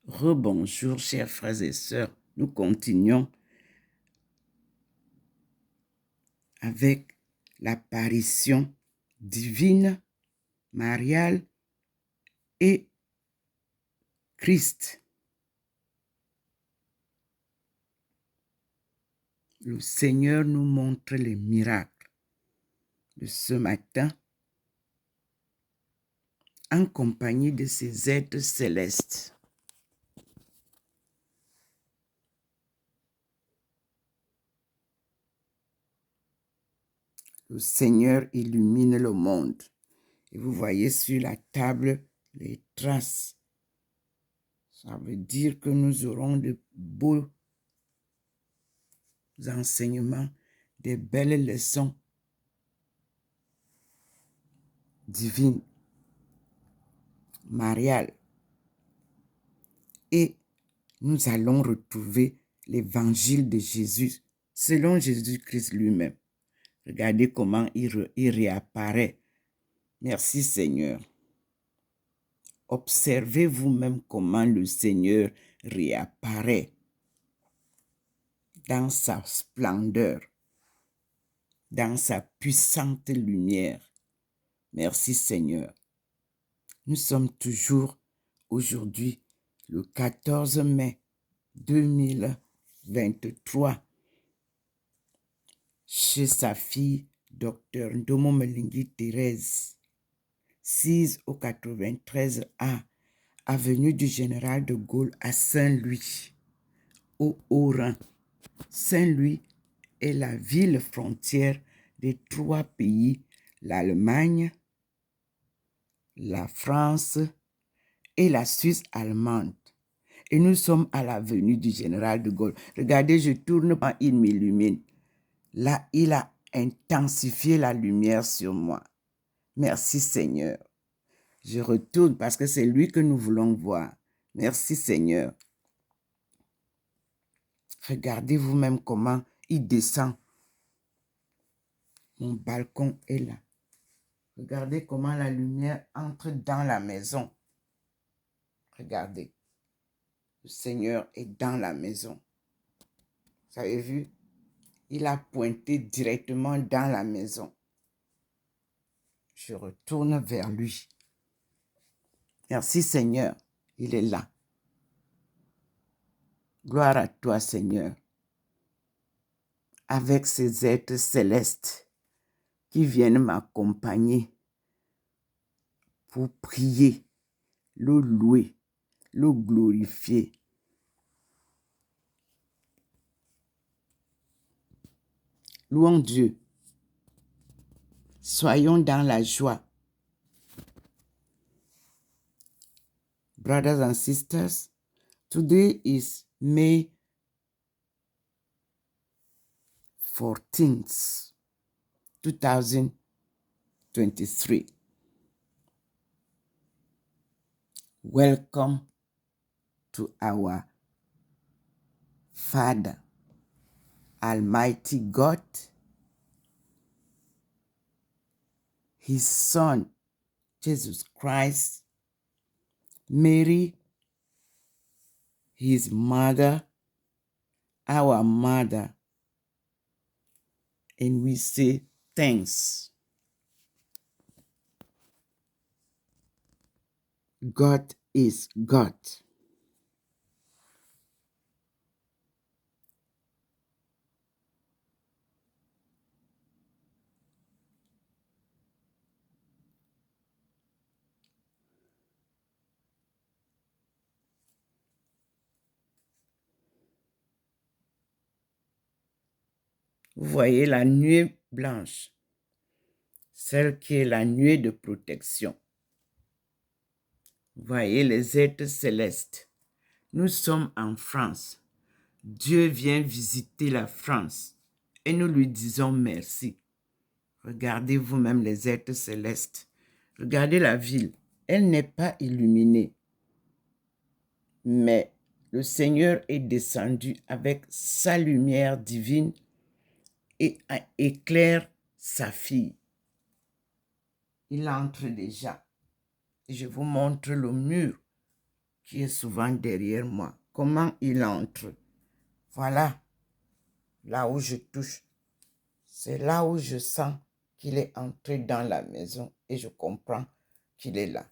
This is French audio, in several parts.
Rebonjour, chers frères et sœurs. Nous continuons avec l'apparition divine, mariale et Christ. Le Seigneur nous montre les miracles de ce matin en compagnie de ces êtres célestes. Le Seigneur illumine le monde. Et vous voyez sur la table les traces. Ça veut dire que nous aurons de beaux enseignements, des belles leçons divines, mariales. Et nous allons retrouver l'évangile de Jésus selon Jésus-Christ lui-même. Regardez comment il réapparaît. Merci Seigneur. Observez vous-même comment le Seigneur réapparaît dans sa splendeur, dans sa puissante lumière. Merci Seigneur. Nous sommes toujours aujourd'hui le 14 mai 2023 chez sa fille Dr Ndomo Melingi Thérèse, 6 au 93A, avenue du Général de Gaulle à Saint-Louis, au Haut-Rhin. Saint-Louis est la ville frontière des 3 pays, l'Allemagne, la France et la Suisse allemande. Et nous sommes à l'avenue du Général de Gaulle. Regardez, je tourne quand il m'illumine. Là, il a intensifié la lumière sur moi. Merci Seigneur. Je retourne parce que c'est lui que nous voulons voir. Merci Seigneur. Regardez vous-même comment il descend. Mon balcon est là. Regardez comment la lumière entre dans la maison. Regardez. Le Seigneur est dans la maison. Vous avez vu? Il a pointé directement dans la maison. Je retourne vers lui. Merci Seigneur, il est là. Gloire à toi Seigneur. Avec ces êtres célestes qui viennent m'accompagner pour prier, le louer, le glorifier. Louons Dieu. Soyons dans la joie. Brothers and sisters, today is May 14th, 2023. Welcome to our Father, Almighty God, His Son, Jesus Christ, Mary, His mother, our mother, and we say thanks. God is God. Vous voyez la nuée blanche, celle qui est la nuée de protection. Vous voyez les êtres célestes. Nous sommes en France. Dieu vient visiter la France et nous lui disons merci. Regardez vous-même les êtres célestes. Regardez la ville. Elle n'est pas illuminée. Mais le Seigneur est descendu avec sa lumière divine et éclaire sa fille. Il entre déjà. Et je vous montre le mur qui est souvent derrière moi. Comment il entre? Voilà, là où je touche. C'est là où je sens qu'il est entré dans la maison et je comprends qu'il est là.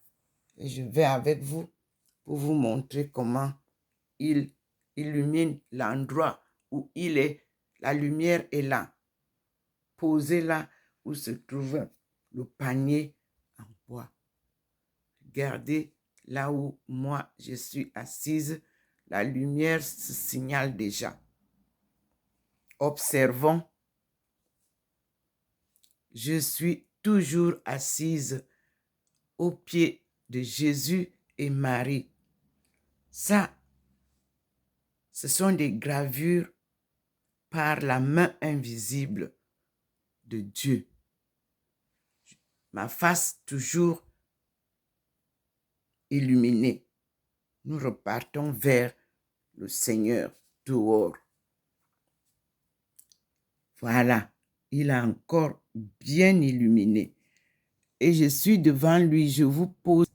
Et je vais avec vous pour vous montrer comment il illumine l'endroit où il est. La lumière est là, posée là où se trouve le panier en bois. Regardez là où moi je suis assise, la lumière se signale déjà. Observons, je suis toujours assise aux pieds de Jésus et Marie. Ça, ce sont des gravures par la main invisible de Dieu. Ma face toujours illuminée. Nous repartons vers le Seigneur dehors. Voilà, il a encore bien illuminé. Et je suis devant lui, je vous pose.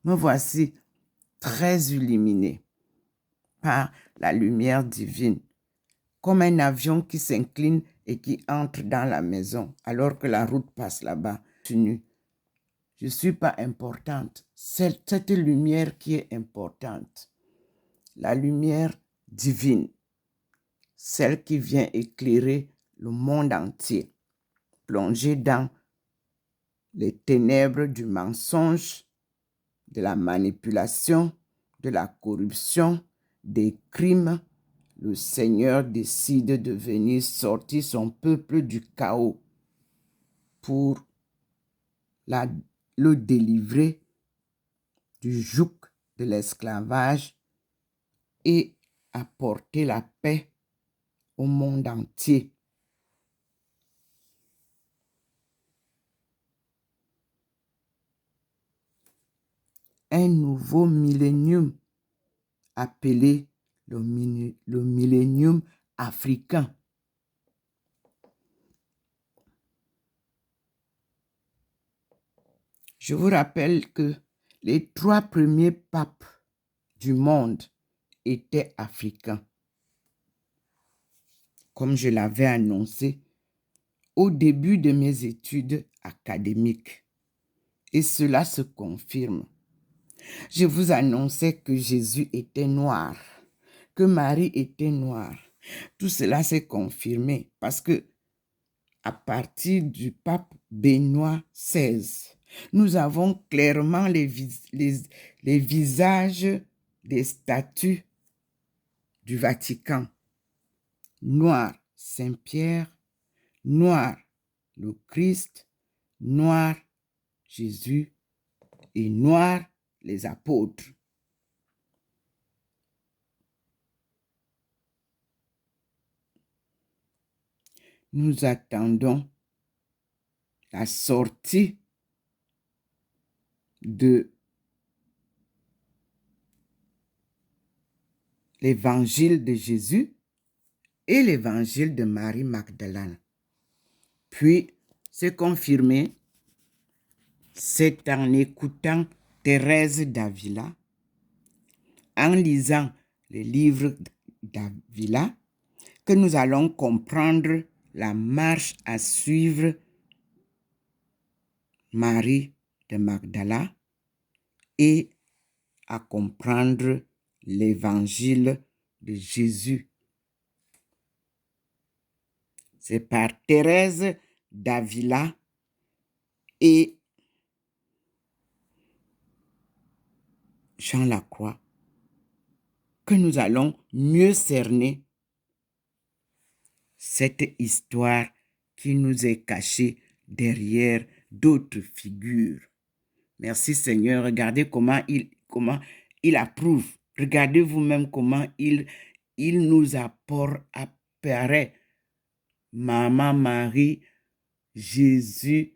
Me voici très illuminé par la lumière divine, comme un avion qui s'incline et qui entre dans la maison alors que la route passe là-bas. Je ne suis pas importante. C'est cette lumière qui est importante. La lumière divine, celle qui vient éclairer le monde entier, plongé dans les ténèbres du mensonge, de la manipulation, de la corruption, des crimes. Le Seigneur décide de venir sortir son peuple du chaos pour le délivrer du joug de l'esclavage et apporter la paix au monde entier. Un nouveau millénium appelé le millénium africain. Je vous rappelle que les 3 premiers papes du monde étaient africains, comme je l'avais annoncé au début de mes études académiques. Et cela se confirme. Je vous annonçais que Jésus était noir, que Marie était noire. Tout cela s'est confirmé parce que à partir du pape Benoît XVI, nous avons clairement les visages des statues du Vatican. Noir Saint-Pierre, noir le Christ, noir Jésus et noir les apôtres. Nous attendons la sortie de l'évangile de Jésus et l'évangile de Marie Magdalene. Puis, c'est confirmé, c'est en écoutant Thérèse d'Avila, en lisant les livres d'Avila, que nous allons comprendre la marche à suivre Marie de Magdala et à comprendre l'évangile de Jésus. C'est par Thérèse d'Avila et Jean Lacroix que nous allons mieux cerner cette histoire qui nous est cachée derrière d'autres figures. Merci Seigneur, regardez comment il approuve. Regardez vous-même comment il nous apparaît. Maman Marie, Jésus,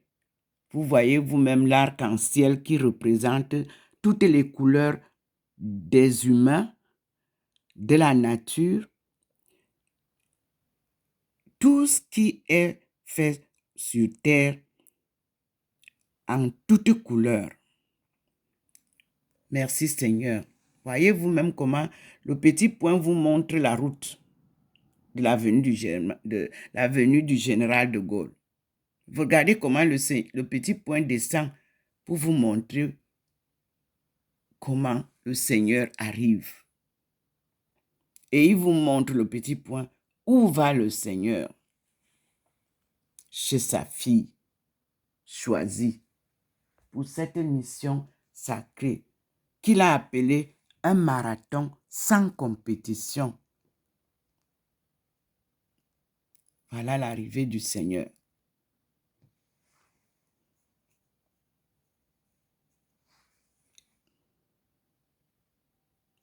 vous voyez vous-même l'arc-en-ciel qui représente toutes les couleurs des humains, de la nature, tout ce qui est fait sur terre en toutes couleurs. Merci Seigneur. Voyez vous-même comment le petit point vous montre la route de l'avenue du général de Gaulle. Regardez comment le petit point descend pour vous montrer comment le Seigneur arrive. Et il vous montre le petit point où va le Seigneur chez sa fille choisie pour cette mission sacrée qu'il a appelée un marathon sans compétition. Voilà l'arrivée du Seigneur.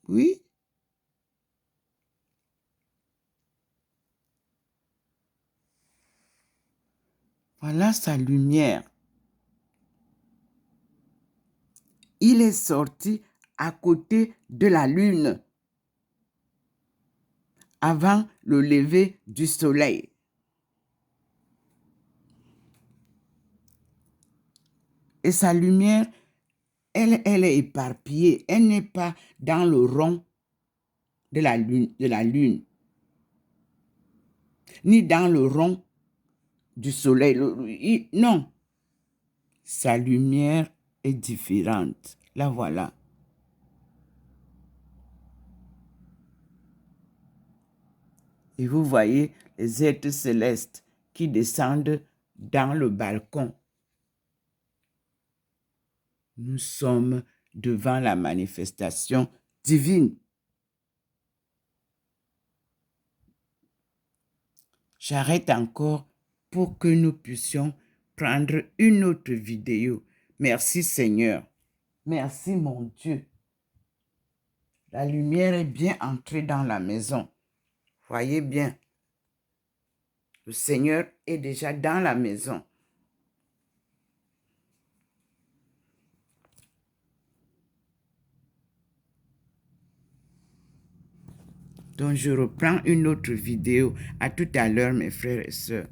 Oui. Voilà sa lumière. Il est sorti à côté de la lune avant le lever du soleil. Et sa lumière, elle est éparpillée. Elle n'est pas dans le rond de la lune, ni dans le rond du soleil. Non. Sa lumière est différente. La voilà. Et vous voyez les êtres célestes qui descendent dans le balcon. Nous sommes devant la manifestation divine. J'arrête encore pour que nous puissions prendre une autre vidéo. Merci Seigneur. Merci mon Dieu. La lumière est bien entrée dans la maison. Voyez bien. Le Seigneur est déjà dans la maison. Donc, je reprends une autre vidéo. À tout à l'heure, mes frères et sœurs.